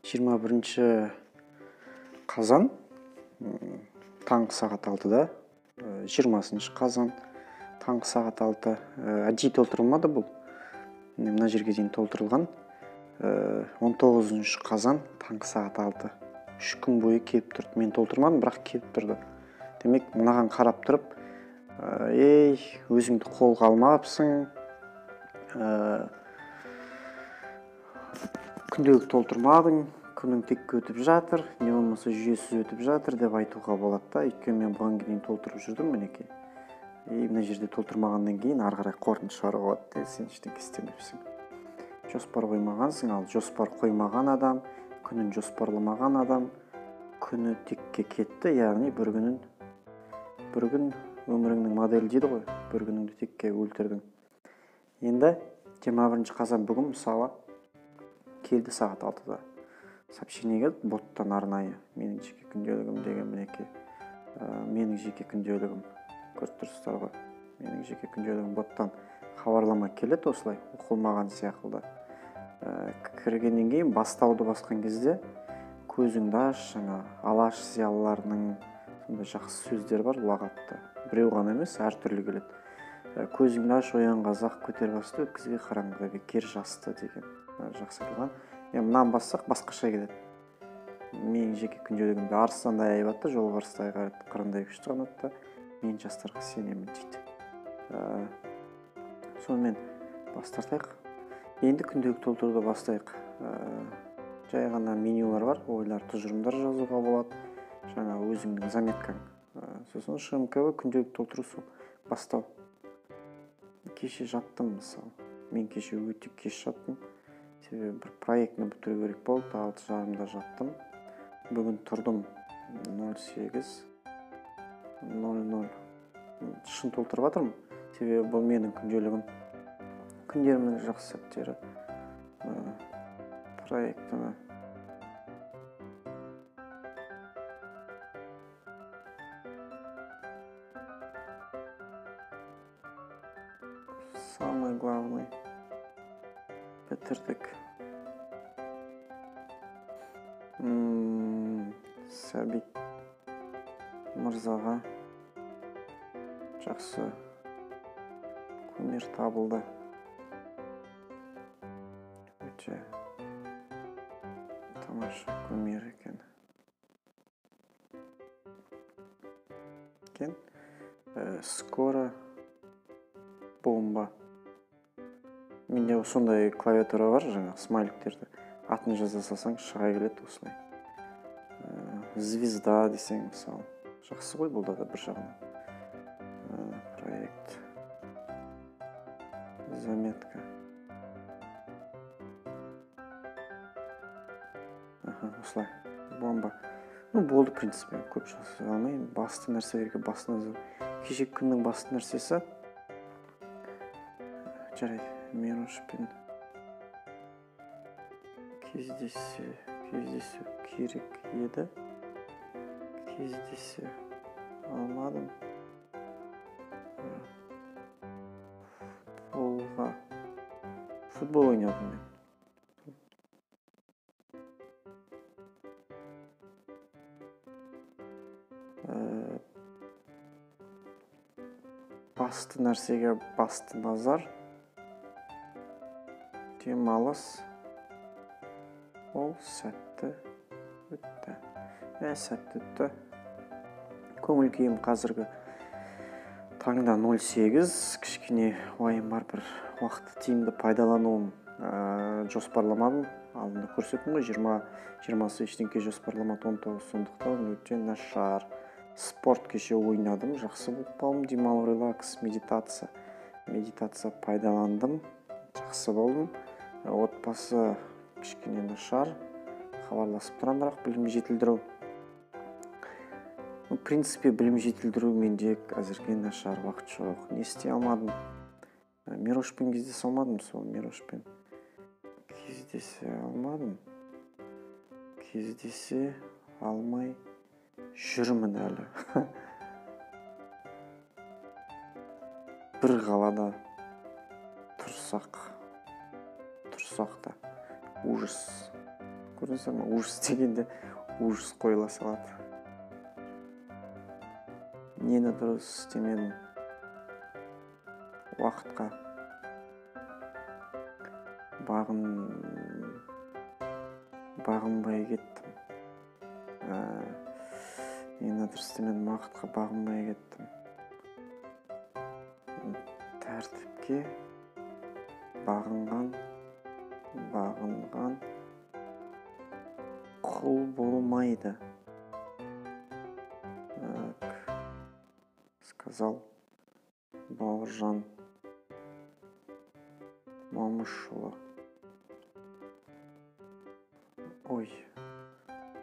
21 қазан таңғы сағат 6-да, 20 қазан таңғы сағат 6. Әдейі толтырылмады бұл. Мына жерге дейін толтырылған. 19 қазан таңғы сағат 6. 3 күн бойы келіп тұрды. Мен толтырмадым, бірақ келіп тұрды. Демек, мынаған қарап тұрып, ей, өзіңді қолға алмапсың, күнделік толтырмадың, күнің текке өтіп жатыр, не болмаса жүйесіз өтіп жатыр деп айтуға болады да. Өйткені мен бұған дейін толтырып жүрдім, мінекей. Мына жерде толтырмағаннан кейін ары қарай қорытынды шығаруға болады. Сен ештеңе істемепсің. Жоспар қоймағансың, ал жоспар қоймаған адам, күнін жоспарламаған адам, күні текке кетті, яғни бір күн өміріңнің моделі дейді ғой, бір күніңді текке өлтірдің. Енді 21 қазан бүгін мысалы келді сағат 6-да. Сообщение келді боттан арнайы. Менің жеке күнделігім деген мінекей. Менің жеке күнделігім. Көріп тұрсыздар ғой. Менің жеке күнделігім боттан хабарлама келеді осылай, оқылмаған сияқты. Кіргеннен кейін бастауды басқан кезде көзіңді аш, жаңа алаш зиялыларының сондай жақсы сөздер бар ұлағатты. Біреу ғана емес, әртүрлі келеді. Көзіңді аш, оян қазақ, көтер басты, өткізге қараңғыда бекер жасты деген жақсартылған. Мынаны бассақ басқаша келеді. Менің жеке күнделігімде арыстандай айбатты, жолбарыстай қырандай күшті қанатты, мен жастарға сенемін дейді. Сонымен бас тартайық. Енді күнделік толтыруды бастайық. Жай ғана менюлар бар, ойлар, тұжырымдар жазуға болады. Жаңа өзіңнің заметкаң. Сосын ШМК күнделік толтыру сол. Бастау. Кеше жаттым мысалы. Мен кеше өте кеш жаттым. Себебі бір проектіні бітіру керек болды, 6:30-да жаттым. Бүгін тұрдым 08:00. Шын толтырып жатырмын. Себебі бұл менің күнделігім. Күндерімнің жақсы сәттері. Проектіні. Самый главный. Бітірдік. Сәбит мырзаға жақсы көмір табылды. Өте тамаша көмір екен. Скоро бомба. Менде сондай клавиатура бар, жаңа смайликтерді. Атын жаза салсаң шыға келеді осылай. Звезда десең мысалы. Жақсы ғой бұл да бір жағынан. Проект. Заметка. Осылай. Бомба. Болды, в принципе. Көп жаза алмайын. Басты нәрселерге басты назар. Кешегі күннің басты нәрсесі. Жарайды. Мирошпен кездесу керек еді. Кездесе алмадым. Футбол ойнадым мен. Басты нәрсеге басты назар. Демалыс. Ол сәтті өтті. Сәтті өтті. Көңіл күйім қазіргі таңда 08. Кішкене уайым бар, бір уақытты тиімді пайдалануым жоспарламадым. Алдында көрсеттім ғой, 20-20 ештеңке жоспарламады, 19 сондықтан өте нашар. Спорт кеше ойнадым, жақсы болып қалдым. Демалу, релакс, медитация. Медитация пайдаландым, жақсы болдым. Отбасы кішкене нашар, хабарласып тұрам, бірақ білім жетілдіру. В принципе, білім жетілдіру менде әзірге нашар, уақыт жоқ. Не істей алмадым? Мирошпен кездесе алмадым, сол Мирошпен. Кездесе алмадым. Кездесе алмай жүрмін әлі. Бір қалада тұрсақ та ужас. көрдіңіздер ма, ужас дегенде ужас қойыла салады. Нені дұрыс істемедім? Уақытқа бағынбай кеттім. Нені дұрыс істемедім? Уақытқа бағынбай кеттім. Тәртіпке бағынған құл болмайды. Сказал Бауыржан Момышұлы. Ой,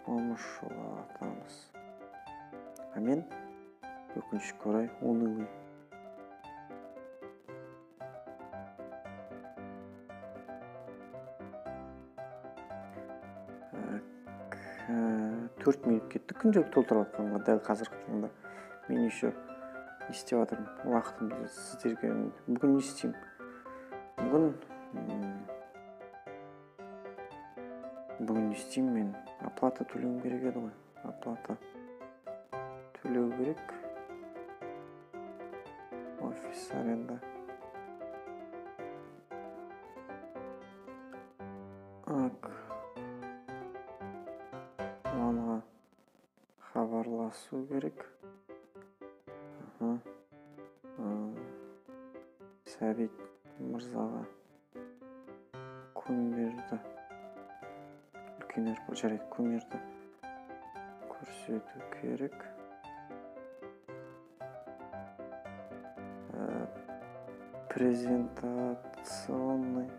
Момышұлы атамыз. А мен өкінішке орай унылый. Төрт минут кетті. Күнделік толтырып жатқанға дәл қазіргі таңда. Мен еще не істеп жатырмын. Уақытымды сіздерге бүгін не істеймін? Бүгін не істеймін мен? Оплата төлеуім керек еді ғой. Оплата төлеу керек. Офис аренда. Онға хабарласу керек. Сәбит мырзаға көмерді. Үлкенер жарайды, көмерді көрсету керек. Презентационный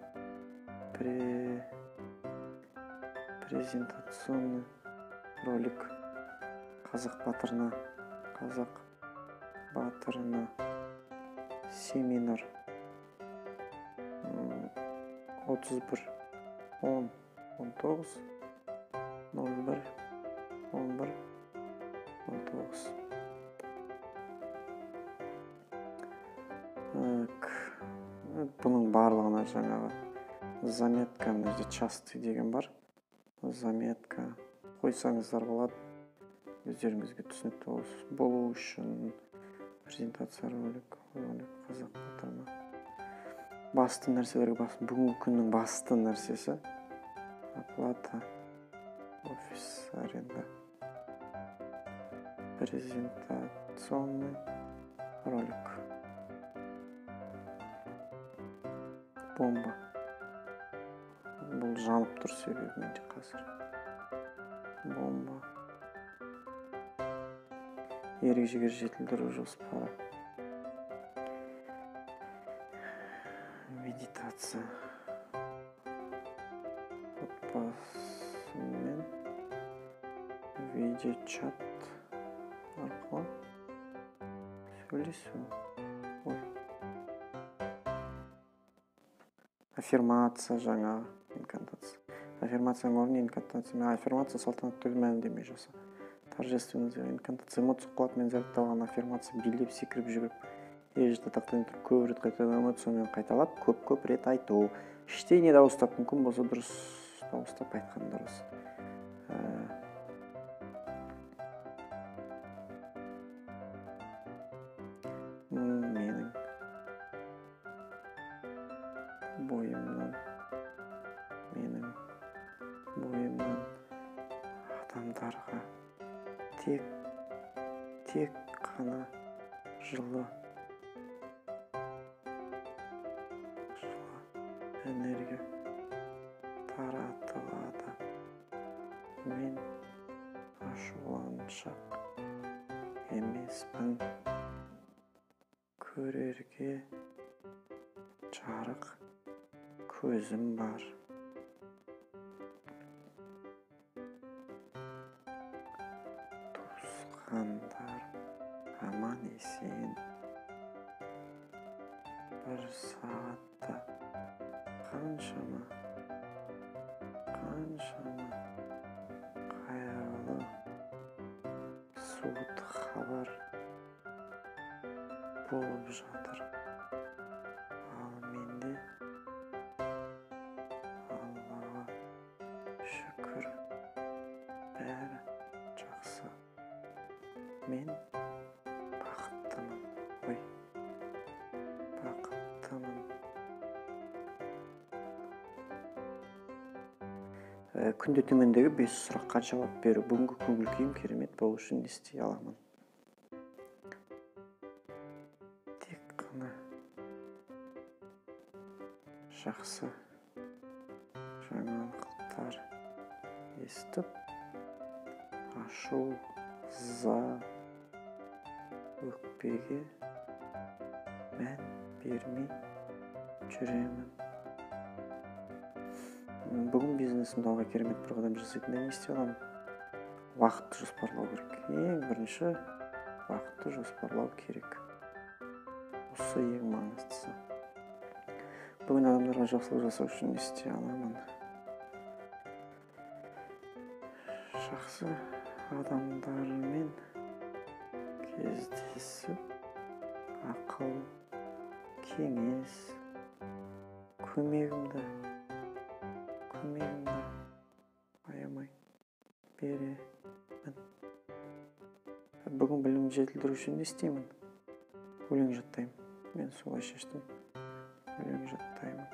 ролик қазақ батырына семинар 31-10-19 Бұның барлығына жаңағы заметка, мына жерде частый деген бар. Заметка қойсаңыздар болады. Өздеріңізге түсінікті болу үшін презентация ролик қазақ батырына. Басты нәрселерге басын. Бүгінгі күннің басты нәрсесі оплата, офис аренда, презентационный ролик. Бомба. Бұл жанып тұр себебі менде қазір. Бомба. Ережеге жетілдіру жоспары. Медитация. Отбасымен видеочат арқылы сөйлесу. Аффирмация жаңағы инкантация. Аффирмацияның орнына инкантация. Аффирмация салтанатты мәлімдеме жаса. Торжественный инкантация эмоция қуатымен зарядталған аффирмация билеп секіріп жүріп ережеде тақтан тұрып көп рет қайтадан эмоциямен қайталап көп рет айту. Іштей не дауыстап, мүмкін болса дұрыс дауыстап айтқан дұрыс. Менің бойымнан адамдарға тек қана жылы энергия таратылады. Мен ашуланшақ емеспін. Көрерге жарық көзім бар. Туысқандар аман есен. Бір сағатта қаншама қайырлы суыт хабар болып жатыр. Ал менде Аллаға шүкір. бәрі жақсы. Мен бақыттымын. Ой, бақыттымын. Күнде төмендегі 5 сұраққа жауап беру. Бүгінгі көңіл күйім керемет болу үшін не істей аламын? Тек қана жақсы жаңалықтар естіп, ашу, ыза, өкпеге мән бермей жүремін. Бүгін бизнесімді алға керемет бір қадам жасайтын не істей аламын? Уақытты жоспарлау керек. Ең бірінші уақытты жоспарлау керек. Осы ең маңыздысы. Бүгін адамдарға жақсылық жасау үшін не істей аламын? Жақсы адамдармен кездесіп, ақыл, кеңес, көмегімді аямай беремін. Бүгін білімді жетілдіру үшін не істеймін? Өлең жаттаймын. Мен солай шештім. Өлең жаттаймын.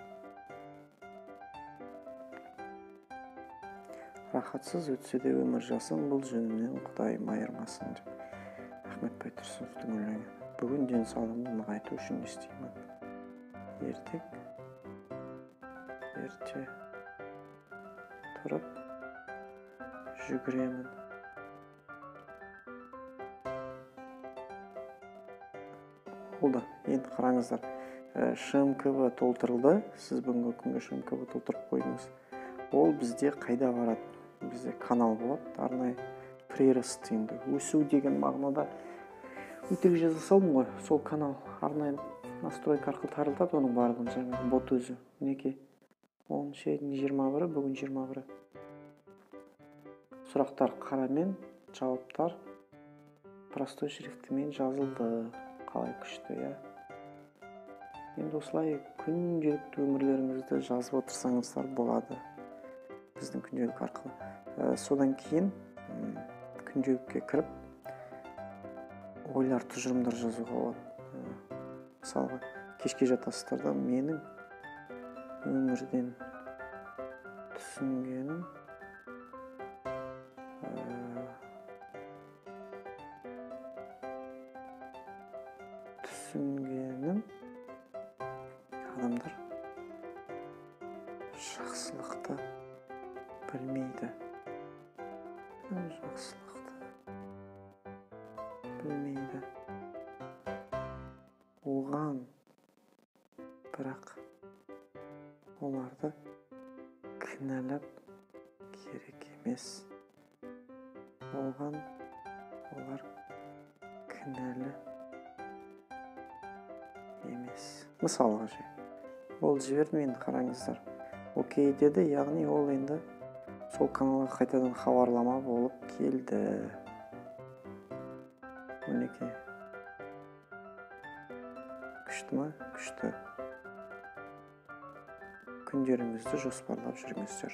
Рахатсыз өтсе де өмір жасым, бұл жөнімнен Құдайым айырмасын деп. Ахмет Байтұрсыновтың өлеңі. Бүгін денсаулығымды нығайту үшін не істеймін? Ерте тұрып жүгіремін. Болды. Енді қараңыздар. ШМКВ толтырылды. Сіз бүгінгі күнге ШМКВ толтырып қойдыңыз. Ол бізде қайда барады? Бізде канал болады. Арнайы прирост енді. Өсу деген мағынада өтек жаза салдым ғой. Сол канал арнайы настройка арқылы тарылтады оның барлығын. Жаңағы бот өзі. Мінекей. 10-21, бүгін 21. Сұрақтар қарамен, жауаптар простой шрифтімен жазылды. Қалай күшті, я? Енді осылай күнделікті өмірлеріңізді жазып отырсаңыздар болады. Біздің күнделік арқылы. Содан кейін күнделікке кіріп, ойлар, тұжырымдар жазуға болады. Мысалға, кешке жатасыздар да менің өмірден түсінгенім адамдар жақсылықты білмейді. Оған бірақ оларды кінәлап керек емес. Олар кінәлі емес. Мысалға ше. Ол жіберді, енді қараңыздар. Окей деді, яғни ол енді сол каналға қайтадан хабарлама болып келді. Мінекей. Күшті ма? Күшті. Күндеріңізді жоспарлап жүріңіздер.